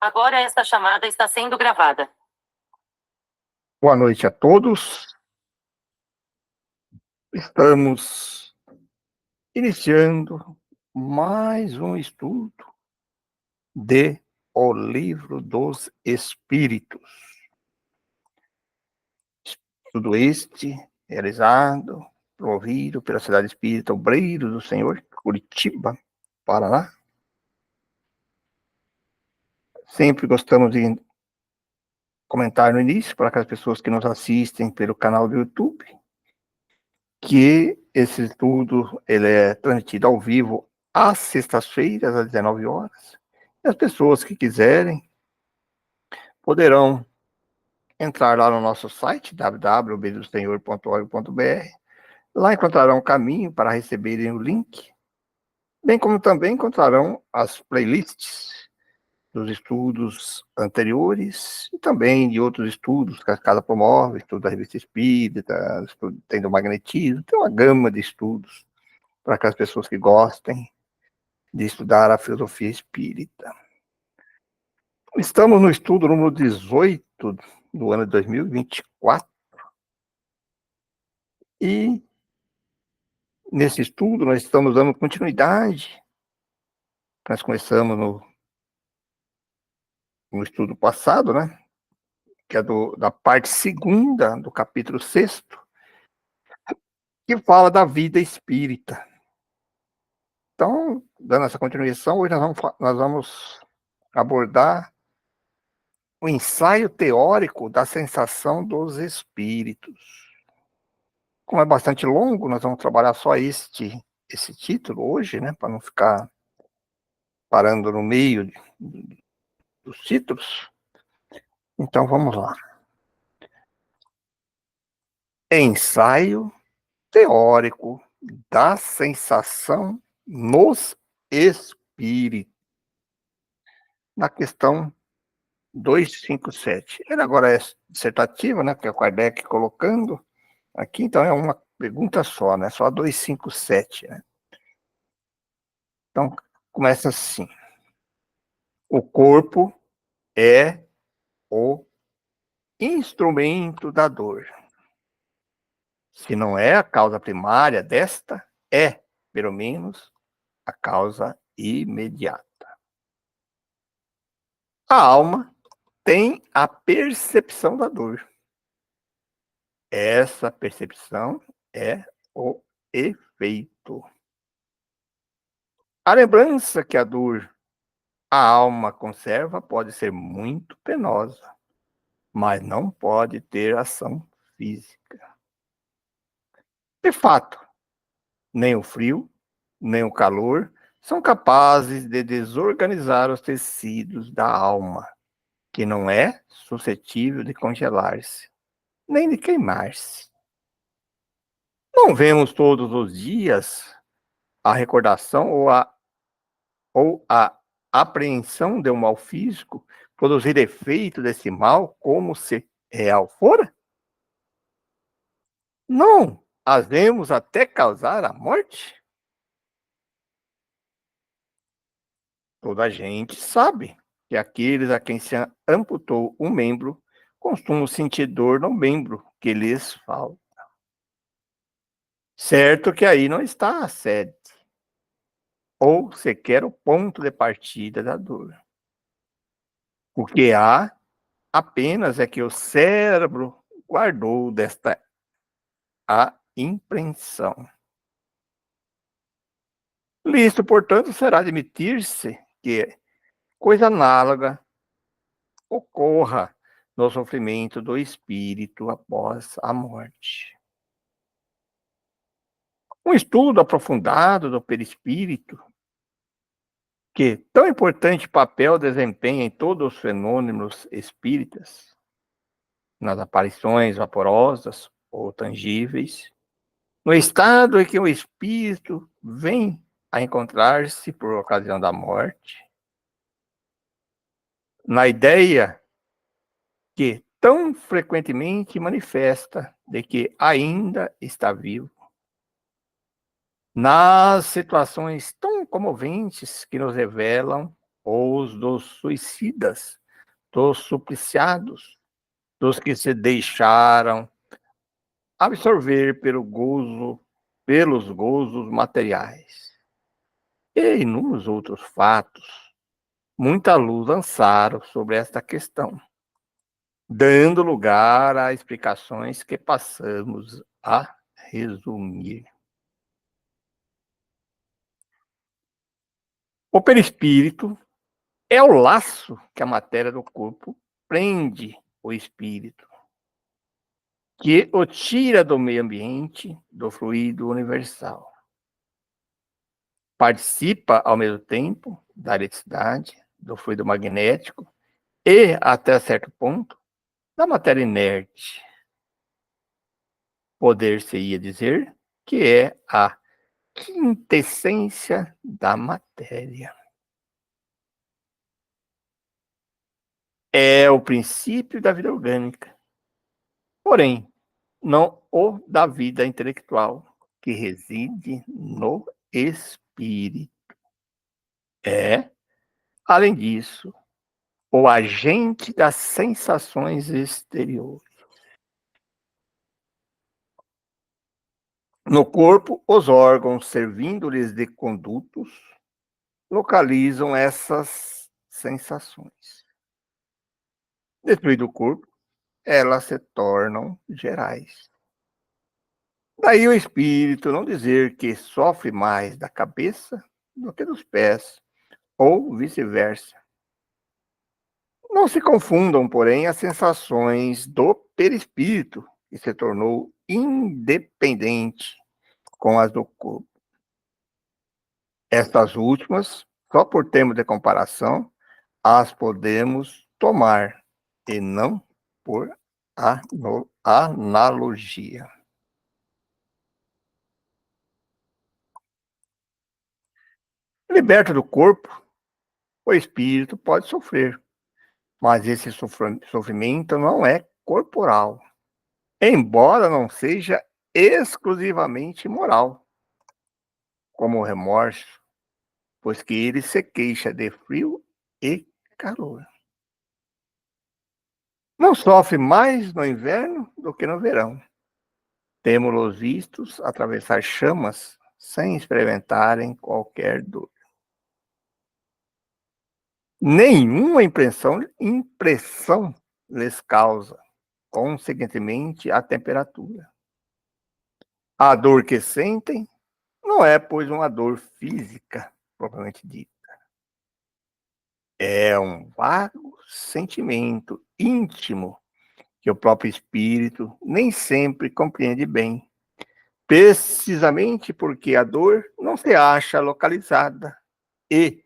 Agora esta chamada está sendo gravada. Boa noite a todos. Estamos iniciando mais um estudo de O Livro dos Espíritos. Estudo este realizado, promovido pela Cidade Espírita Obreiro do Senhor, Curitiba, Paraná. Sempre gostamos de comentar no início, para aquelas pessoas que nos assistem pelo canal do YouTube, que esse estudo ele é transmitido ao vivo às sextas-feiras, às 19 horas. E as pessoas que quiserem poderão entrar lá no nosso site, www.obeidosenhor.org.br. Lá encontrarão o caminho para receberem o link, bem como também encontrarão as playlists dos estudos anteriores e também de outros estudos que a casa promove, estudo da Revista Espírita, estudo tem do magnetismo, tem uma gama de estudos para aquelas pessoas que gostem de estudar a filosofia espírita. Estamos no estudo número 18 do ano de 2024 e nesse estudo nós estamos dando continuidade. Nós começamos no estudo passado, né? Que é da parte segunda do capítulo 6º, que fala da vida espírita. Então, dando essa continuação, hoje nós vamos abordar o ensaio teórico da sensação dos espíritos. Como é bastante longo, nós vamos trabalhar só esse título hoje, né, para não ficar parando no meio dos títulos. Então, vamos lá. Ensaio teórico da sensação nos espíritos. Na questão 257. Ele agora é dissertativa, né, que é o Kardec colocando aqui, então é uma pergunta só, né, só a 257, né. Então, começa assim. O corpo é o instrumento da dor. Se não é a causa primária desta, é, pelo menos, a causa imediata. A alma tem a percepção da dor. Essa percepção é o efeito. A lembrança que a alma conserva pode ser muito penosa, mas não pode ter ação física. De fato, nem o frio, nem o calor são capazes de desorganizar os tecidos da alma, que não é suscetível de congelar-se, nem de queimar-se. Não vemos todos os dias a recordação ou a apreensão de um mal físico produzir efeito desse mal como se real fora? Não, as vemos até causar a morte? Toda a gente sabe que aqueles a quem se amputou um membro costumam sentir dor no membro que lhes falta. Certo que aí não está a sede, ou sequer o ponto de partida da dor. O que há apenas é que o cérebro guardou desta a impressão. Listo, portanto, será admitir-se que coisa análoga ocorra no sofrimento do espírito após a morte. Um estudo aprofundado do perispírito, que tão importante papel desempenha em todos os fenômenos espíritas, nas aparições vaporosas ou tangíveis, no estado em que o espírito vem a encontrar-se por ocasião da morte, na ideia que tão frequentemente manifesta de que ainda está vivo, nas situações tão comoventes que nos revelam os dos suicidas, dos supliciados, dos que se deixaram absorver pelos gozos materiais. E inúmeros outros fatos, muita luz lançaram sobre esta questão, dando lugar a explicações que passamos a resumir. O perispírito é o laço que a matéria do corpo prende o espírito, que o tira do meio ambiente, do fluido universal. Participa, ao mesmo tempo, da eletricidade, do fluido magnético e, até certo ponto, da matéria inerte. Poder-se-ia dizer que é a quintessência da matéria. É o princípio da vida orgânica, porém, não o da vida intelectual, que reside no espírito. É, além disso, o agente das sensações exteriores. No corpo, os órgãos, servindo-lhes de condutos, localizam essas sensações. Destruído o corpo, elas se tornam gerais. Daí o espírito não dizer que sofre mais da cabeça do que dos pés, ou vice-versa. Não se confundam, porém, as sensações do perispírito, que se tornou independente, com as do corpo. Estas últimas, só por termo de comparação, as podemos tomar, e não por analogia. Liberto do corpo, o espírito pode sofrer, mas esse sofrimento não é corporal, embora não seja exclusivamente moral, como o remorso, pois que ele se queixa de frio e calor. Não sofre mais no inverno do que no verão. Temos-los vistos atravessar chamas sem experimentarem qualquer dor. Nenhuma impressão lhes causa, consequentemente, a temperatura. A dor que sentem não é, pois, uma dor física, propriamente dita. É um vago sentimento íntimo que o próprio espírito nem sempre compreende bem, precisamente porque a dor não se acha localizada e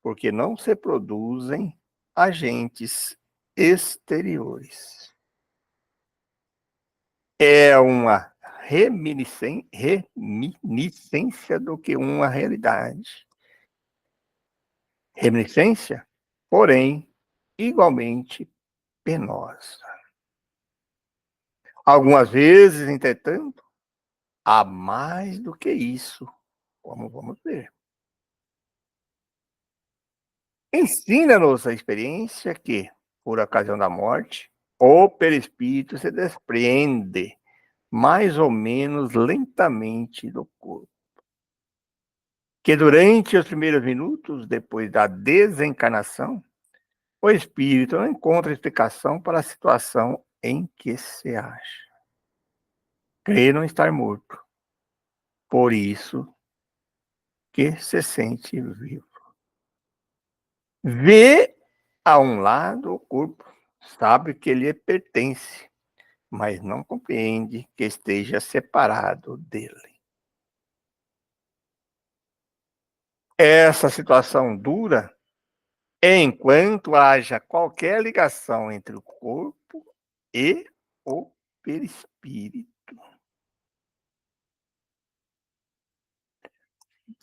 porque não se produzem agentes exteriores. É uma reminiscência do que uma realidade. Reminiscência, porém, igualmente penosa. Algumas vezes, entretanto, há mais do que isso, como vamos ver. Ensina-nos a experiência que, por ocasião da morte, o perispírito se desprende mais ou menos lentamente do corpo. Que durante os primeiros minutos depois da desencarnação, o espírito não encontra explicação para a situação em que se acha. Crê não estar morto. Por isso que se sente vivo. Vê a um lado o corpo, sabe que lhe pertence, mas não compreende que esteja separado dele. Essa situação dura enquanto haja qualquer ligação entre o corpo e o perispírito.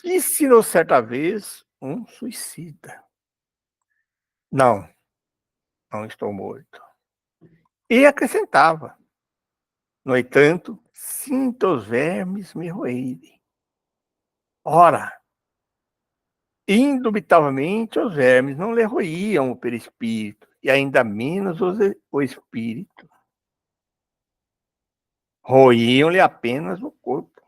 Disse-nos certa vez um suicida: Não, não estou morto. E acrescentava: No entanto, sinto os vermes me roerem. Ora, Indubitavelmente, os vermes não lhe roíam o perispírito, e ainda menos o espírito. Roíam-lhe apenas o corpo.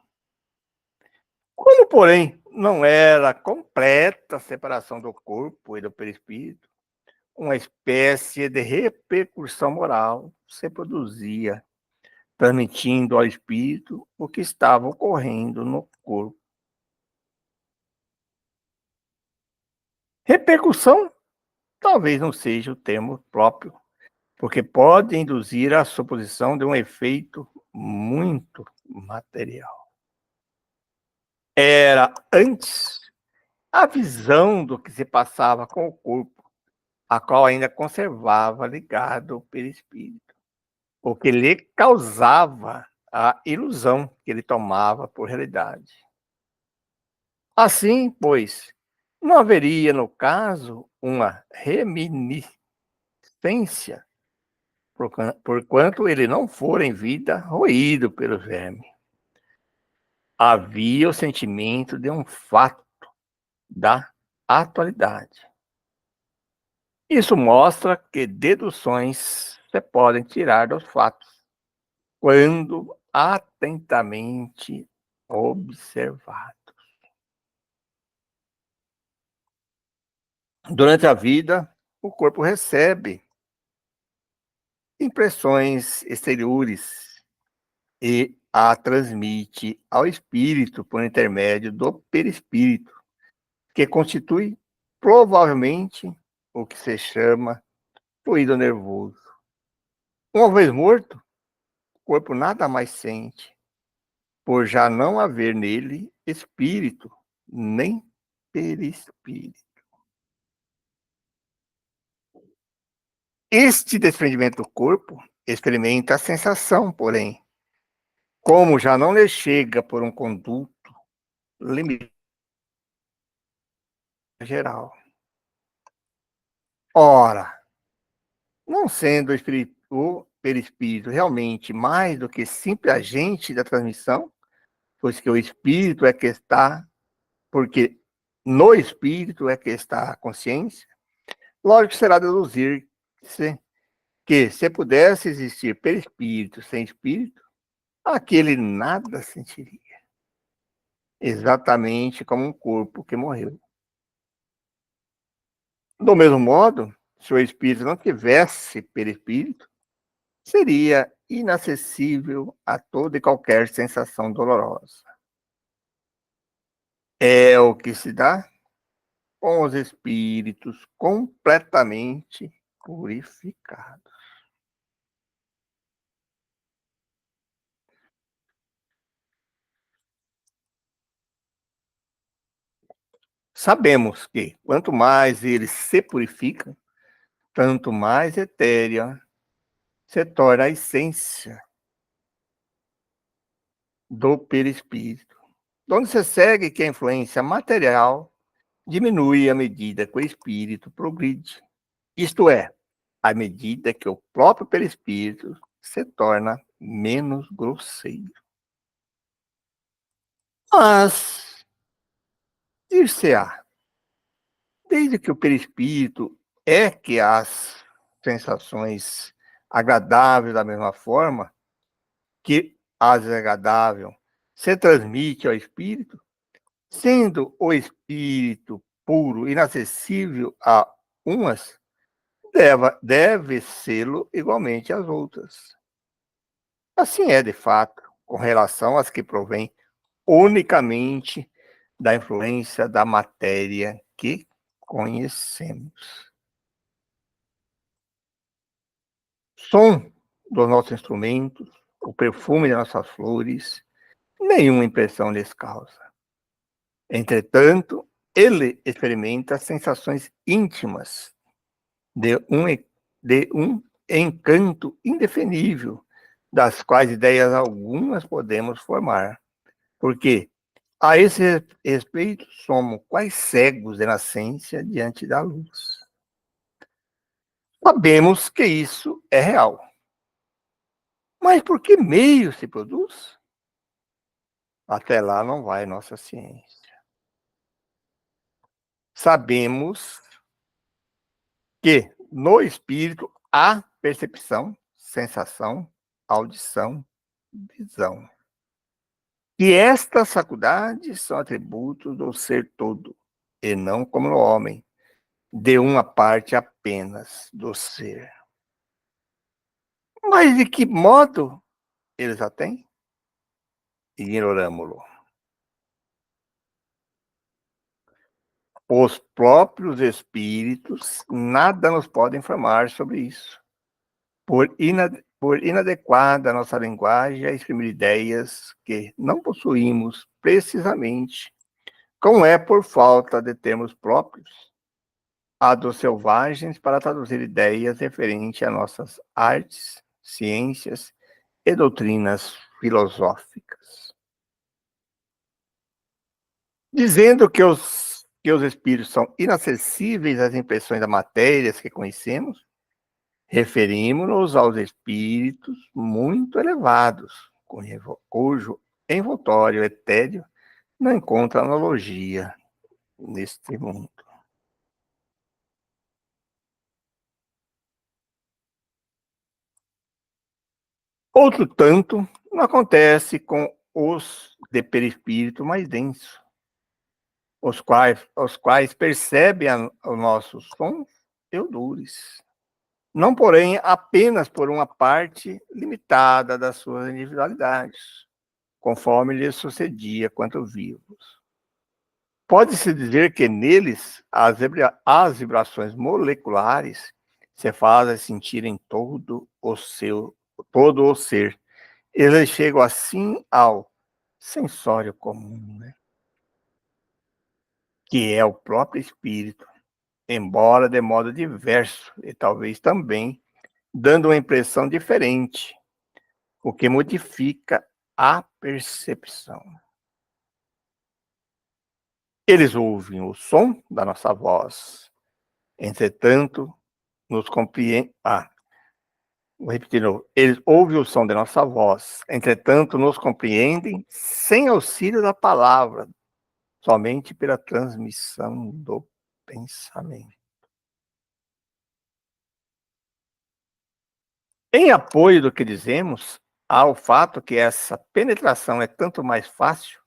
Como, porém, não era completa a separação do corpo e do perispírito, uma espécie de repercussão moral se produzia, transmitindo ao espírito o que estava ocorrendo no corpo. Repercussão talvez não seja o termo próprio, porque pode induzir a suposição de um efeito muito material. Era antes a visão do que se passava com o corpo, a qual ainda conservava ligado o perispírito, o que lhe causava a ilusão que ele tomava por realidade. Assim, pois, não haveria, no caso, uma reminiscência, porquanto ele não for em vida roído pelo verme. Havia o sentimento de um fato da atualidade. Isso mostra que deduções se podem tirar dos fatos, quando atentamente observados. Durante a vida, o corpo recebe impressões exteriores e a transmite ao espírito por intermédio do perispírito, que constitui provavelmente o que se chama fluido nervoso. Uma vez morto, o corpo nada mais sente, por já não haver nele espírito, nem perispírito. Este desprendimento do corpo experimenta a sensação, porém, como já não lhe chega por um conduto limitado geral. Ora, não sendo o perispírito realmente mais do que simples agente da transmissão, pois que o espírito é que está, porque no espírito é que está a consciência, lógico será deduzir-se que, se pudesse existir perispírito sem espírito, aquele nada sentiria, exatamente como um corpo que morreu. Do mesmo modo, se o espírito não tivesse perispírito, seria inacessível a toda e qualquer sensação dolorosa. É o que se dá com os espíritos completamente purificados. Sabemos que, quanto mais eles se purificam, tanto mais etérea se torna a essência do perispírito, onde se segue que a influência material diminui à medida que o espírito progride. Isto é, à medida que o próprio perispírito se torna menos grosseiro. Mas, dir-se-á, desde que o perispírito é que as sensações agradáveis da mesma forma que a desagradável se transmite ao espírito, sendo o espírito puro inacessível a umas, deve sê-lo igualmente às outras. Assim é, de fato, com relação às que provêm unicamente da influência da matéria que conhecemos. Som dos nossos instrumentos, o perfume de nossas flores, nenhuma impressão lhes causa. Entretanto, ele experimenta sensações íntimas de um encanto indefinível, das quais ideias algumas podemos formar. Porque, a esse respeito, somos quais cegos de nascença diante da luz. Sabemos que isso é real. Mas por que meio se produz? Até lá não vai nossa ciência. Sabemos que no espírito há percepção, sensação, audição, visão. E estas faculdades são atributos do ser todo, e não como no homem, de uma parte apenas do ser. Mas de que modo eles a têm? Ignoramo-lo. Os próprios espíritos nada nos podem informar sobre isso, por inadequada nossa linguagem a exprimir ideias que não possuímos precisamente, como é por falta de termos próprios, a dos selvagens para traduzir ideias referentes a nossas artes, ciências e doutrinas filosóficas. Dizendo que os espíritos são inacessíveis às impressões da matéria que conhecemos, referimos-nos aos espíritos muito elevados, cujo envoltório etéreo não encontra analogia neste mundo. Outro tanto não acontece com os de perispírito mais denso, os quais percebem os nossos sons e odores. Não, porém, apenas por uma parte limitada das suas individualidades, conforme lhes sucedia quanto vivos. Pode-se dizer que neles as vibrações moleculares se fazem sentir em todo o ser. Eles chegam assim ao sensório comum, né? Que é o próprio espírito, embora de modo diverso e talvez também dando uma impressão diferente, o que modifica a percepção. Eles ouvem o som da nossa voz, entretanto, nos compreendem. Vou repetir de novo. Eles ouvem o som da nossa voz, entretanto, nos compreendem sem auxílio da palavra, somente pela transmissão do pensamento. Em apoio do que dizemos, há o fato que essa penetração é tanto mais fácil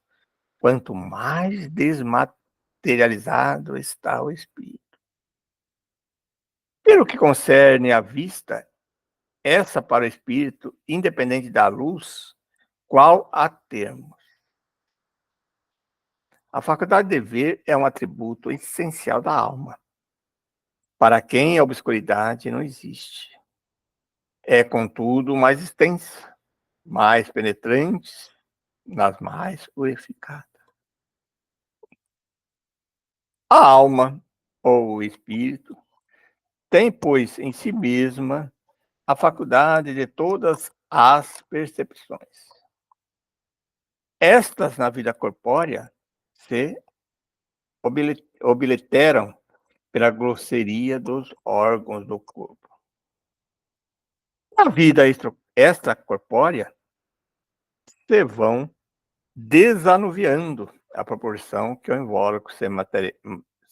quanto mais desmaterializado está o espírito. Pelo que concerne à vista, essa para o espírito, independente da luz, qual a termos. A faculdade de ver é um atributo essencial da alma, para quem a obscuridade não existe. É, contudo, mais extensa, mais penetrante, nas mais purificadas. A alma, ou o espírito, tem, pois, em si mesma a faculdade de todas as percepções. Estas, na vida corpórea, se obliteram pela grosseria dos órgãos do corpo. Na vida extracorpórea, se vão desanuviando à proporção que o invólucro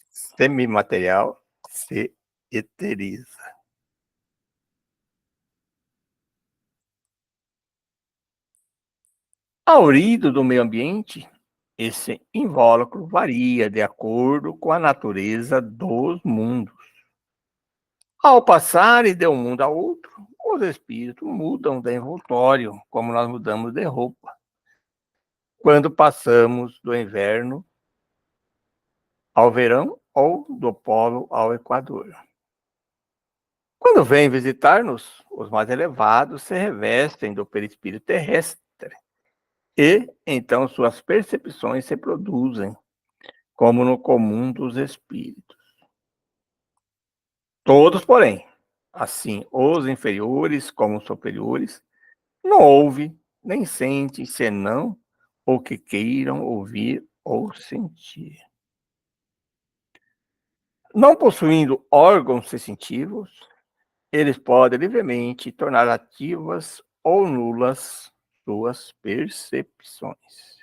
semimaterial se eteriza. Aurido do meio ambiente, esse invólucro varia de acordo com a natureza dos mundos. Ao passarem de um mundo a outro, os espíritos mudam de envoltório, como nós mudamos de roupa. Quando passamos do inverno ao verão ou do polo ao equador. Quando vêm visitar-nos, os mais elevados se revestem do perispírito terrestre e, então, suas percepções se produzem, como no comum dos espíritos. Todos, porém, assim os inferiores como os superiores, não ouvem nem sentem senão o que queiram ouvir ou sentir. Não possuindo órgãos sensitivos, eles podem livremente tornar ativas ou nulas suas percepções.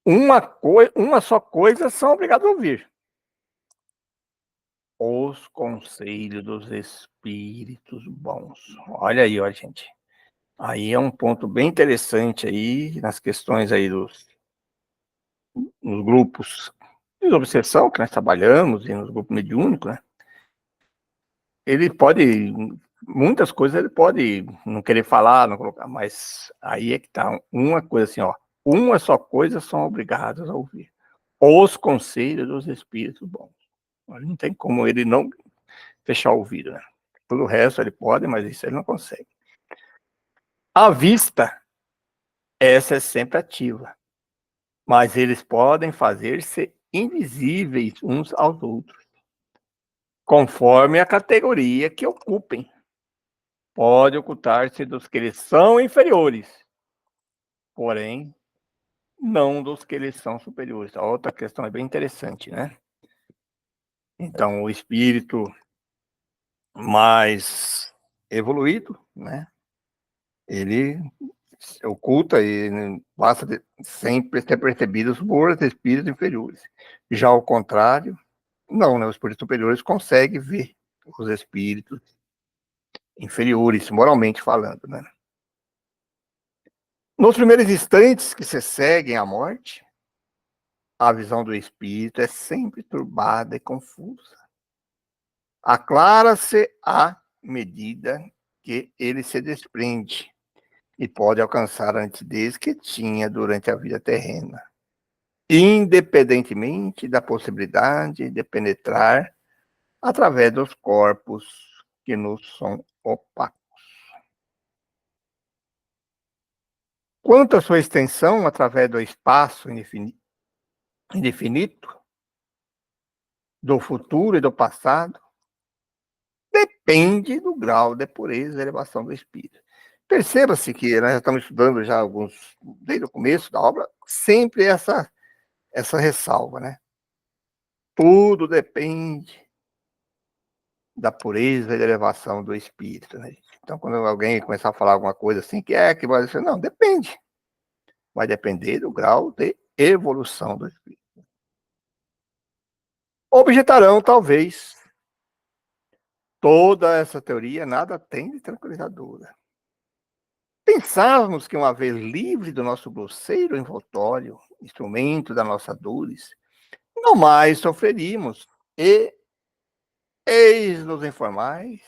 Uma só coisa são obrigados a ouvir: os conselhos dos espíritos bons. Olha aí, ó, gente. Aí é um ponto bem interessante aí nas questões aí nos grupos de obsessão que nós trabalhamos e nos grupos mediúnicos, né? Ele pode, muitas coisas ele pode não querer falar, não colocar, mas aí é que tá uma coisa assim, ó, uma só coisa são obrigados a ouvir: os conselhos dos espíritos bons. Não tem como ele não fechar o ouvido, né? Todo o resto ele pode, mas isso ele não consegue. A vista, essa é sempre ativa, mas eles podem fazer-se invisíveis uns aos outros, conforme a categoria que ocupem. Pode ocultar-se dos que eles são inferiores, porém, não dos que eles são superiores. A outra questão é bem interessante, né? Então, o espírito mais evoluído, né? Ele oculta e basta sempre ser percebidos por espíritos inferiores. Já ao contrário, não, né? Os espíritos superiores conseguem ver os espíritos inferiores, moralmente falando, né? Nos primeiros instantes que se seguem à morte, a visão do espírito é sempre turbada e confusa. Aclara-se à medida que ele se desprende e pode alcançar a nitidez que tinha durante a vida terrena, independentemente da possibilidade de penetrar através dos corpos que nos são opacos. Quanto à sua extensão através do espaço indefinito, do futuro e do passado, depende do grau de pureza e elevação do espírito. Perceba-se que nós já estamos estudando já alguns, desde o começo da obra, sempre essa ressalva, né? Tudo depende da pureza e da elevação do espírito, né? Então, quando alguém começar a falar alguma coisa assim, que vai dizer, não, depende. Vai depender do grau de evolução do espírito. Objetarão, talvez, toda essa teoria nada tem de tranquilizadora. Pensávamos que, uma vez livre do nosso grosseiro envoltório, instrumento das nossas dores, não mais sofreríamos. E eis-nos informais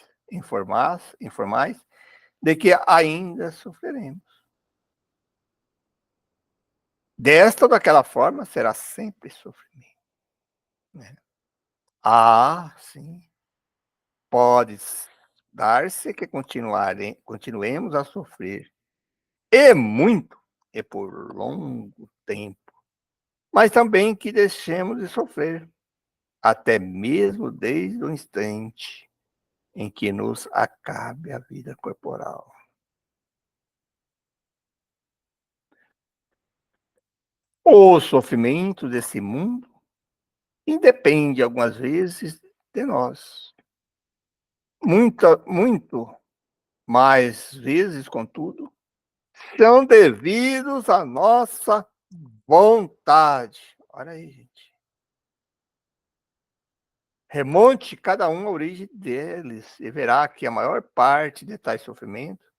de que ainda sofreremos. Desta ou daquela forma, será sempre sofrimento. Né? Ah, sim. Pode dar-se que continuemos a sofrer, e muito, e por longo tempo, mas também que deixemos de sofrer, até mesmo desde o instante em que nos acabe a vida corporal. O sofrimento desse mundo independe, algumas vezes, de nós. Muito mais vezes, contudo, são devidos à nossa vontade. Olha aí, gente. Remonte cada um à origem deles e verá que a maior parte de tais sofrimentos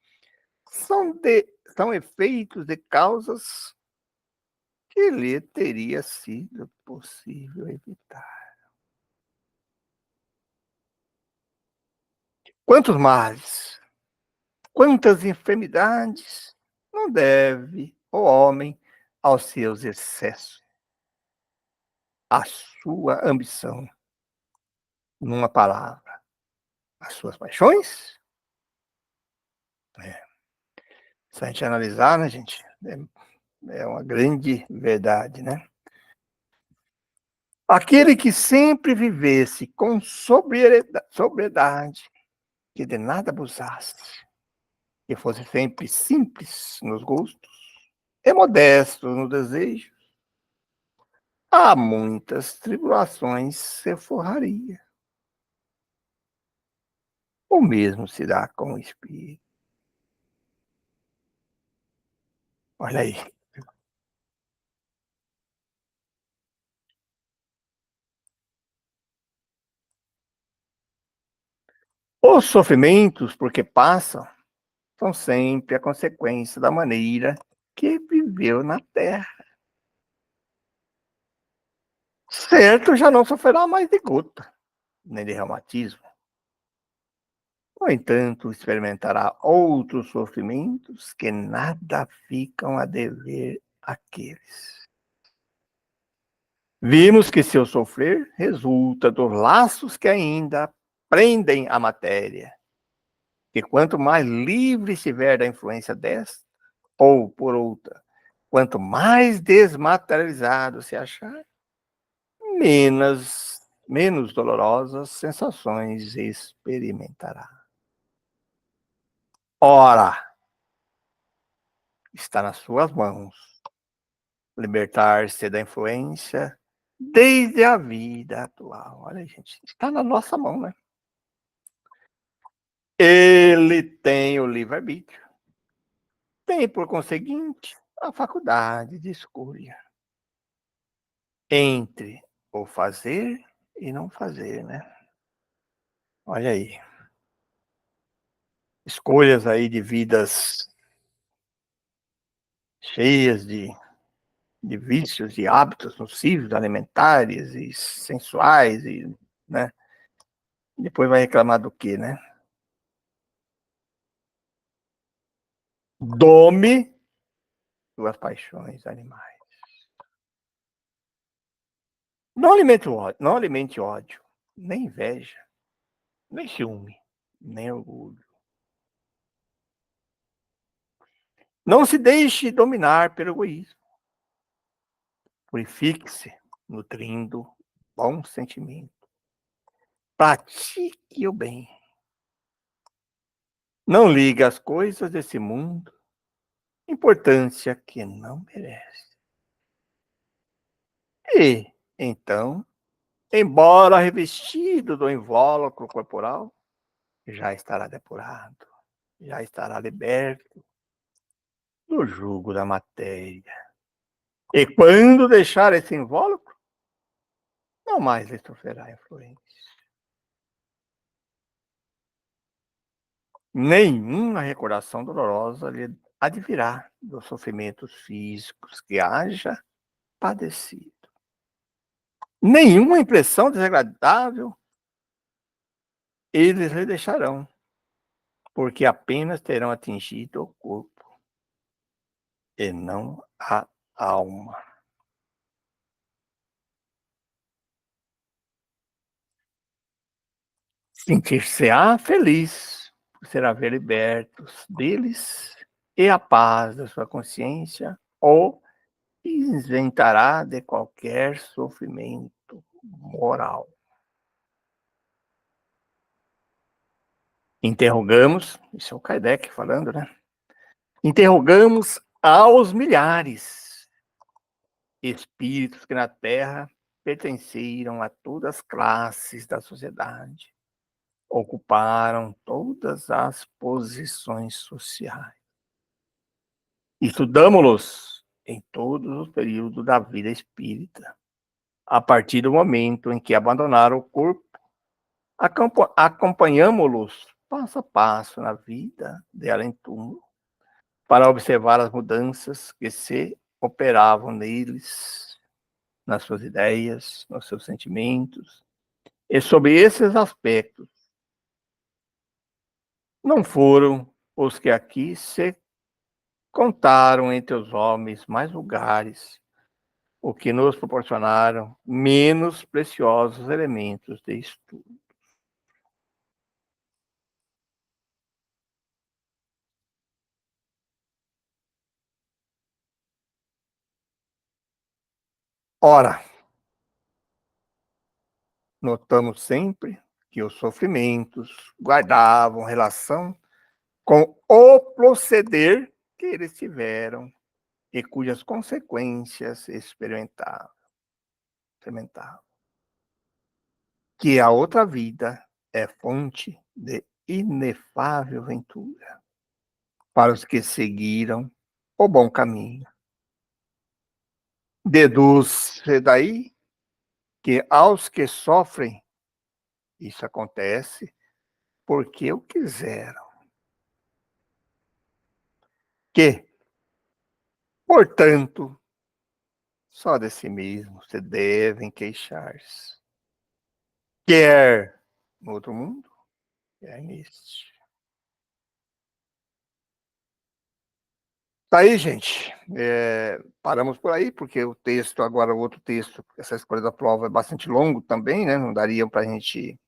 são efeitos de causas que lhe teria sido possível evitar. Quantos males, quantas enfermidades não deve o homem aos seus excessos, à sua ambição, numa palavra, às suas paixões? É. Se a gente analisar, né, gente, é uma grande verdade, né? Aquele que sempre vivesse com sobriedade, que de nada abusasse, que fosse sempre simples nos gostos e modesto no desejo, há muitas tribulações se forraria. O mesmo se dá com o espírito. Olha aí. Os sofrimentos, porque passam, são sempre a consequência da maneira que viveu na Terra. Certo, já não sofrerá mais de gota, nem de reumatismo. No entanto, experimentará outros sofrimentos que nada ficam a dever àqueles. Vimos que seu sofrer resulta dos laços que ainda prendem a matéria, que quanto mais livre estiver da influência desta, ou por outra, quanto mais desmaterializado se achar, menos dolorosas sensações experimentará. Ora, está nas suas mãos libertar-se da influência desde a vida atual. Olha, gente, está na nossa mão, né? Ele tem o livre-arbítrio. Tem, por conseguinte, a faculdade de escolha entre o fazer e não fazer, né? Olha aí. Escolhas aí de vidas cheias de vícios, de hábitos nocivos, alimentares e sensuais, e, né? Depois vai reclamar do quê, né? Dome suas paixões animais. Não alimente ódio, nem inveja, nem ciúme, nem orgulho. Não se deixe dominar pelo egoísmo. Purifique-se, nutrindo bom sentimento. Pratique o bem. Não ligue as coisas desse mundo importância que não merece. E, então, embora revestido do invólucro corporal, já estará depurado, já estará liberto do jugo da matéria. E quando deixar esse invólucro, não mais lhe sofrerá influência. Nenhuma recordação dolorosa lhe advirá dos sofrimentos físicos que haja padecido. Nenhuma impressão desagradável eles lhe deixarão, porque apenas terão atingido o corpo e não a alma. Sentir-se-á feliz por ser haver libertos deles e a paz da sua consciência, ou isentará de qualquer sofrimento moral. Interrogamos, isso é o Kardec falando, né? Interrogamos aos milhares espíritos que na Terra pertenceram a todas as classes da sociedade, ocuparam todas as posições sociais. Estudamos-los em todos os períodos da vida espírita, a partir do momento em que abandonaram o corpo, acompanhamos-los passo a passo na vida de além-túmulo, para observar as mudanças que se operavam neles, nas suas ideias, nos seus sentimentos. E sobre esses aspectos, não foram os que aqui se contaram entre os homens mais vulgares, o que nos proporcionaram menos preciosos elementos de estudo. Ora, notamos sempre que os sofrimentos guardavam relação com o proceder que eles tiveram e cujas consequências experimentavam. Que a outra vida é fonte de inefável ventura para os que seguiram o bom caminho. Deduz-se daí que aos que sofrem, isso acontece porque o quiseram. Que, portanto, só de si mesmo se devem queixar-se. Quer no outro mundo, quer neste. Tá aí, gente. Paramos por aí, porque o texto, agora o outro texto, essa escolha da prova é bastante longo também, né? Não daria para a gente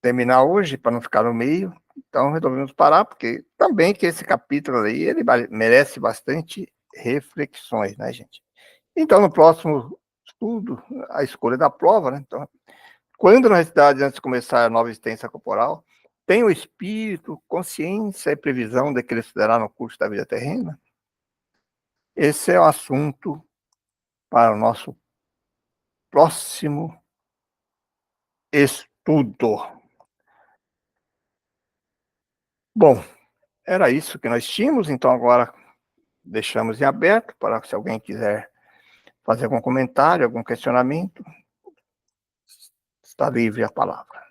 terminar hoje, para não ficar no meio. Então resolvemos parar, porque também que esse capítulo aí, ele merece bastante reflexões, né, gente? Então, no próximo estudo, a escolha da prova, né? Então, quando na realidade, antes de começar a nova existência corporal, tem o espírito, consciência e previsão daquele estudará no curso da vida terrena? Esse é o assunto para o nosso próximo estudo. Bom, era isso que nós tínhamos, então agora deixamos em aberto para se alguém quiser fazer algum comentário, algum questionamento, está livre a palavra.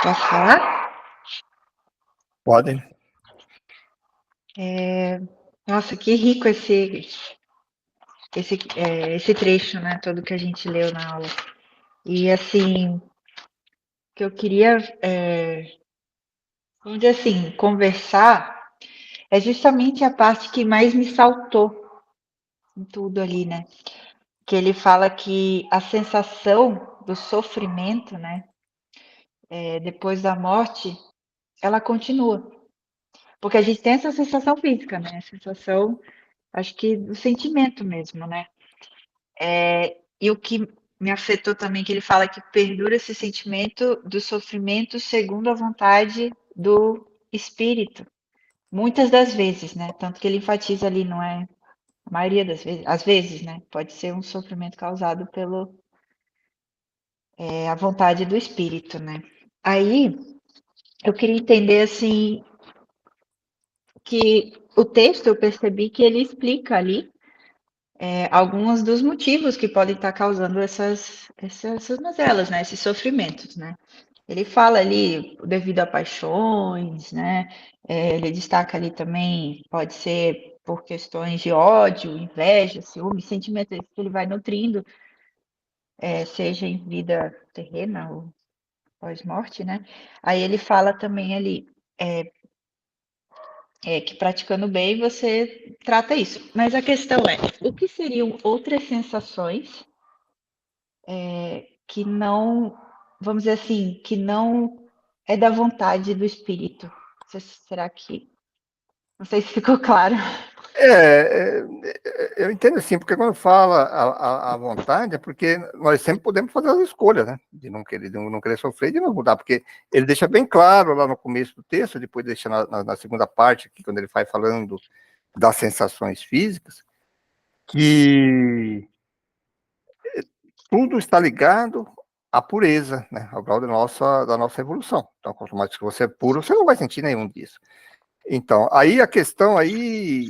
Posso falar? Podem. Nossa, que rico esse trecho, né? Todo que a gente leu na aula. E assim, o que eu queria, vamos dizer assim, conversar é justamente a parte que mais me saltou em tudo ali, né? Que ele fala que a sensação do sofrimento, né? Depois da morte, ela continua. Porque a gente tem essa sensação física, né? A sensação, acho que do sentimento mesmo, né? E o que me afetou também, que ele fala que perdura esse sentimento do sofrimento segundo a vontade do espírito. Muitas das vezes, né? Tanto que ele enfatiza ali, não é a maioria das vezes, às vezes, né? Pode ser um sofrimento causado pelo a vontade do espírito, né? Aí eu queria entender assim que o texto eu percebi que ele explica ali alguns dos motivos que podem estar causando essas mazelas, né? Esses sofrimentos, né? Ele fala ali devido a paixões, né? Ele destaca ali também, pode ser por questões de ódio, inveja, ciúme, sentimentos que ele vai nutrindo, seja em vida terrena ou pós-morte, né? Aí ele fala também ali que praticando bem você trata isso. Mas a questão é, o que seriam outras sensações que não, vamos dizer assim, que não é da vontade do espírito? Será que. Não sei se ficou claro. Eu entendo assim, porque quando fala a vontade, é porque nós sempre podemos fazer as escolhas, né? De não querer sofrer e de não mudar, porque ele deixa bem claro lá no começo do texto, depois deixa na segunda parte, aqui, quando ele vai falando das sensações físicas, que tudo está ligado à pureza, né? Ao grau da nossa evolução. Então, quanto mais que você é puro, você não vai sentir nenhum disso. Então, aí a questão aí,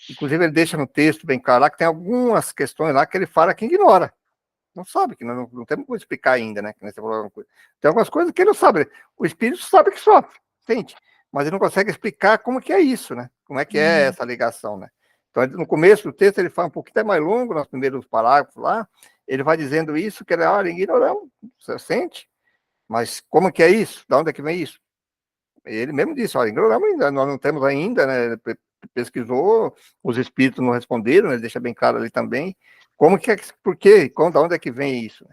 inclusive ele deixa no texto bem claro lá que tem algumas questões lá que ele fala que ignora. Não sabe, que não temos como explicar ainda, né? Tem algumas coisas que ele não sabe. O espírito sabe que sofre, sente, mas ele não consegue explicar como que é isso, né? Como é que é essa ligação, né? Então, no começo do texto, ele fala um pouquinho até mais longo, nos primeiros parágrafos lá, ele vai dizendo isso, que ele, olha, ignoramos, você sente, mas como que é isso? De onde é que vem isso? Ele mesmo disse, olha, ignoramos ainda, nós não temos ainda, né? Pesquisou, os espíritos não responderam, né? Ele deixa bem claro ali também, como que é, por quê, de onde é que vem isso?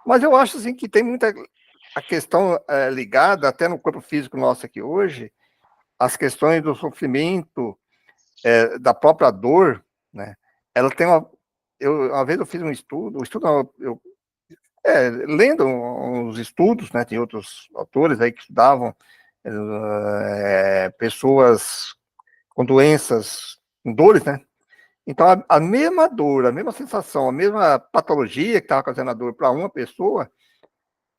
Mas eu acho, assim, que tem muita a questão ligada, até no corpo físico nosso aqui hoje, as questões do sofrimento, da própria dor, né? Ela tem uma vez eu fiz um estudo não, lendo uns estudos, né, tem outros autores aí que estudavam pessoas com doenças, com dores, né? Então, a mesma dor, a mesma sensação, a mesma patologia que estava causando a dor para uma pessoa,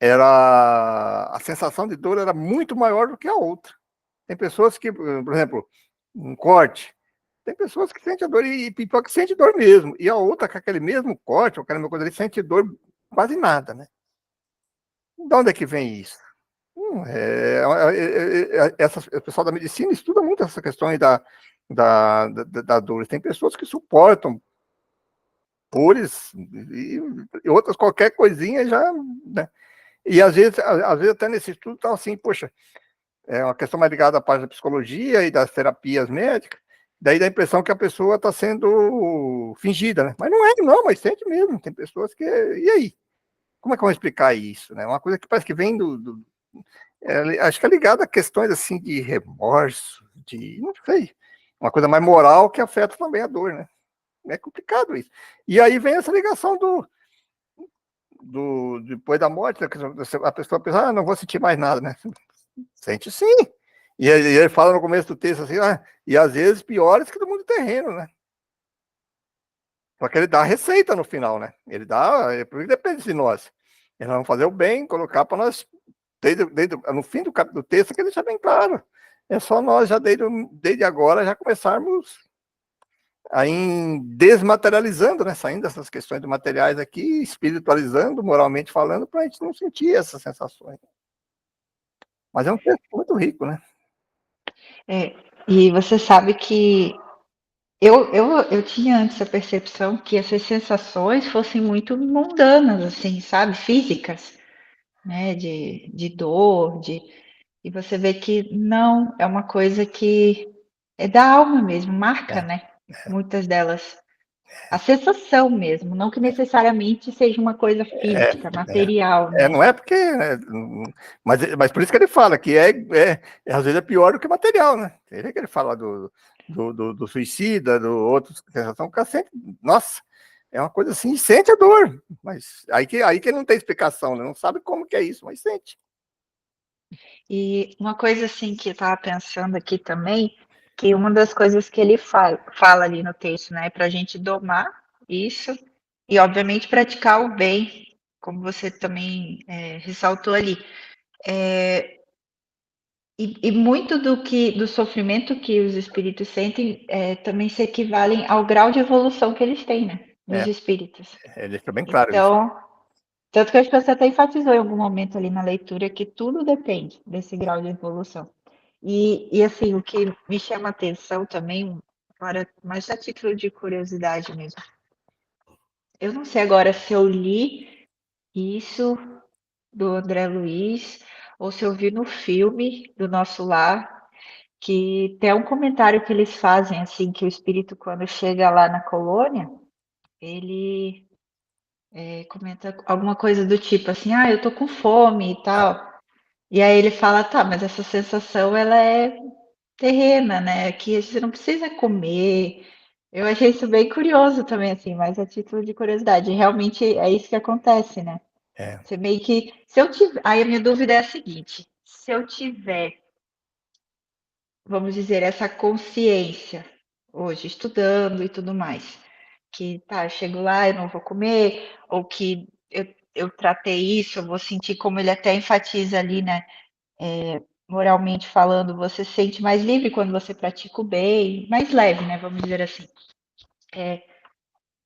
a sensação de dor era muito maior do que a outra. Tem pessoas que, por exemplo, um corte, Tem pessoas que sentem a dor e pior que sente dor mesmo. E a outra, com aquele mesmo corte, ou aquela mesma coisa ali, sente dor quase nada, né? De onde é que vem isso? O pessoal da medicina estuda muito essa questão da dor. Tem pessoas que suportam dores e outras, qualquer coisinha já, né? E às vezes até nesse estudo tá assim, poxa, é uma questão mais ligada à parte da psicologia e das terapias médicas, daí dá a impressão que a pessoa está sendo fingida, né? Mas não é, não, mas sente mesmo. Tem pessoas que. E aí? Como é que vão explicar isso, né? Uma coisa que parece que vem acho que é ligada a questões assim de remorso, de. Não sei. Uma coisa mais moral que afeta também a dor, né? É complicado isso. E aí vem essa ligação depois da morte, né? A pessoa pensa, não vou sentir mais nada, né? Sente sim. E ele fala no começo do texto assim, e às vezes piores que do mundo terreno, né? Só que ele dá a receita no final, né? Ele dá, porque depende de nós. Eles vão fazer o bem, colocar para nós, no fim do texto, que ele deixa bem claro. É só nós, já desde agora, já começarmos a ir desmaterializando, né? Saindo dessas questões de materiais aqui, espiritualizando, moralmente falando, para a gente não sentir essas sensações. Mas é um texto muito rico, né? E você sabe que eu tinha antes a percepção que essas sensações fossem muito mundanas, assim, sabe? Físicas, né? De dor, e você vê que não, é uma coisa que é da alma mesmo, marca, É, né? Muitas delas. A sensação mesmo, não que necessariamente seja uma coisa é, física, material, não né? é porque. Né, mas por isso que ele fala que às vezes é pior do que material, né? Ele que ele fala do suicida, do outro sensação, que sente, nossa, é uma coisa assim, sente a dor, mas aí que ele não tem explicação, né? Não sabe como que é isso, mas sente. E uma coisa assim que eu estava pensando aqui também, que uma das coisas que ele fala ali no texto, né, para a gente domar isso e, obviamente, praticar o bem, como você também ressaltou ali. E muito do sofrimento que os espíritos sentem também se equivalem ao grau de evolução que eles têm, né, nos É, espíritos. ele deixa bem claro isso. Então, tanto que eu acho que você até enfatizou em algum momento ali na leitura que tudo depende desse grau de evolução. E assim, o que me chama a atenção também, agora, mais a título de curiosidade mesmo, eu não sei agora se eu li isso do André Luiz ou se eu vi no filme do Nosso Lar, que tem um comentário que eles fazem, assim, que o espírito, quando chega lá na colônia, ele comenta alguma coisa do tipo assim, eu tô com fome e tal. E aí ele fala, tá, mas essa sensação, ela é terrena, né? Que você não precisa comer. Eu achei isso bem curioso também, assim, mas a título de curiosidade. Realmente é isso que acontece, né? É, Você meio que. Se eu tiver. Aí a minha dúvida é a seguinte: se eu tiver, vamos dizer, essa consciência hoje, estudando e tudo mais, que tá, eu chego lá, eu não vou comer, ou que eu tratei isso, eu vou sentir como ele até enfatiza ali, né? Moralmente falando, você se sente mais livre quando você pratica o bem, mais leve, né? Vamos dizer assim.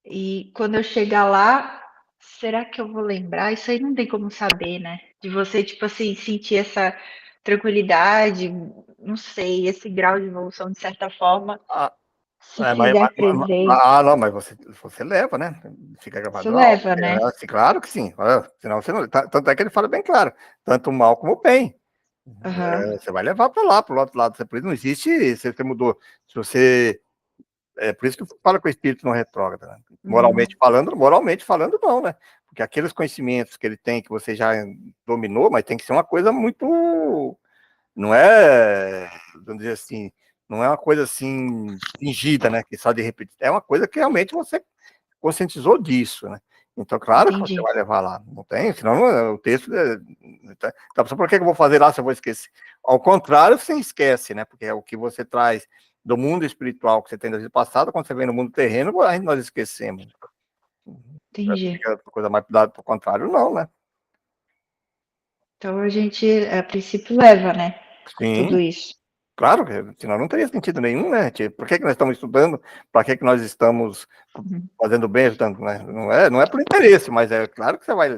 E quando eu chegar lá, será que eu vou lembrar? Isso aí não tem como saber, né? De você, tipo assim, sentir essa tranquilidade, não sei, esse grau de evolução, de certa forma, ah, se fizer presente. não, mas você leva, né? Fica Isso gravado na alma. leva, né? Claro que sim. Senão você não. Tanto é que ele fala bem claro, tanto o mal como o bem. Aham. Você vai levar para lá, para o outro lado. Por isso não existe. Se você mudou. Se você. É por isso que fala que o espírito não retrógrada. Né? Moralmente falando, não, né? Porque aqueles conhecimentos que ele tem, que você já dominou, mas tem que ser uma coisa muito. Não é, vamos dizer assim, não é uma coisa assim fingida, né? Que só de repetir. É uma coisa que realmente você conscientizou disso, né? Então, claro que você Entendi. vai levar lá. Não tem, senão o texto. Então, por que eu vou fazer lá se eu vou esquecer? Ao contrário, você esquece, né? Porque é o que você traz do mundo espiritual que você tem da vida passada, quando você vem no mundo terreno, nós esquecemos. Entendi. Fica coisa mais dada para o contrário, não, né? Então a gente, a princípio, leva, né? Tudo Sim, isso. Claro, senão não teria sentido nenhum, né? Por que nós estamos estudando? Para que nós estamos fazendo bem, ajudando, né? Não é por interesse, mas é claro que você vai.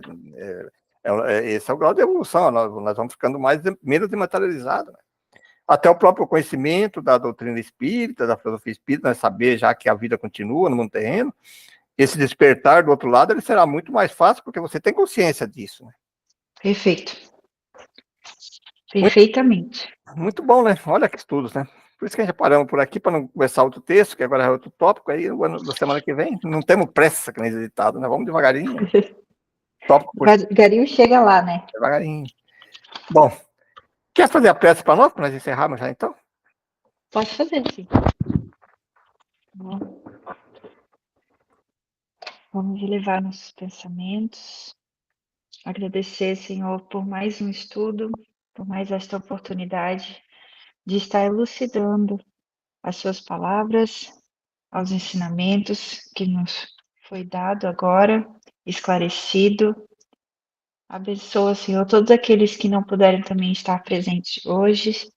Esse é o grau de evolução, nós vamos ficando menos dematerializados. Né? Até o próprio conhecimento da doutrina espírita, da filosofia espírita, né? Saber já que a vida continua no mundo terreno, esse despertar do outro lado, ele será muito mais fácil, porque você tem consciência disso. Né? Perfeito. Perfeitamente. Muito bom, né? Olha que estudos, né? Por isso que a gente paramos por aqui, para não começar outro texto, que agora é outro tópico, aí o ano da semana que vem, não temos pressa, que nem editado, né? Vamos devagarinho. Tópico por Garinho chega lá, né? devagarinho. Bom, quer fazer a prece para nós encerrarmos já, então? Pode fazer, sim. Vamos elevar nossos pensamentos, agradecer, Senhor, por mais um estudo, por mais esta oportunidade de estar elucidando as suas palavras, aos ensinamentos que nos foi dado agora, esclarecido. Abençoa, Senhor, todos aqueles que não puderam também estar presentes hoje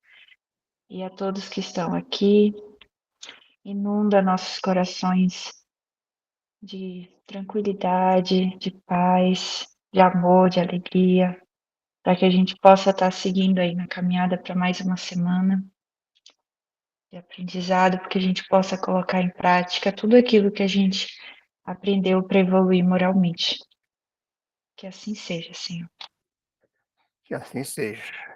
e a todos que estão aqui. Inunda nossos corações de tranquilidade, de paz, de amor, de alegria, para que a gente possa estar seguindo aí na caminhada para mais uma semana de aprendizado, porque a gente possa colocar em prática tudo aquilo que a gente aprendeu para evoluir moralmente. Que assim seja, Senhor. Que assim seja.